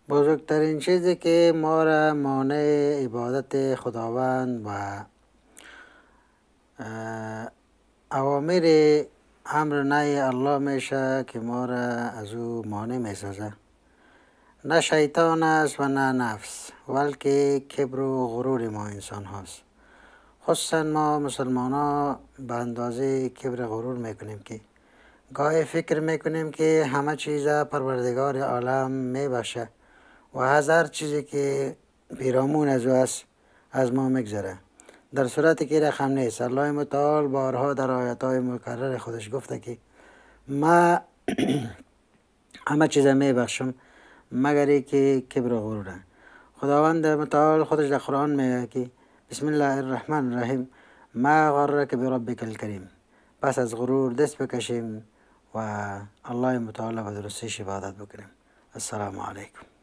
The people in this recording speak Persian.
بزرگترین چیزی که ما را مانع عبادت خداوند و اوامر امر نهی الله میشه که ما را از او مانع میسازه، نه شیطان است و نه نفس، بلکه کبر و غرور ما انسان هاست. خصوصا ما مسلمان ها به اندازه کبر و غرور میکنیم که گاهی فکر میکنیم که همه چیز پروردگار عالم میبخشه و هزار چیزی که پیرامون از او است از ما میگذره، در صورتی که رقم نیست. الله متعال بارها در آیاتهای مکرر خودش گفته که ما همه چیز میبخشم مگر ای که کبر و غروره. خداوند متعال خودش در قرآن میگه که بسم الله الرحمن الرحیم ما غرک بربک الکریم، پس از غرور دست بکشیم و الله متعال به درستیش عبادت بکنیم. السلام علیکم.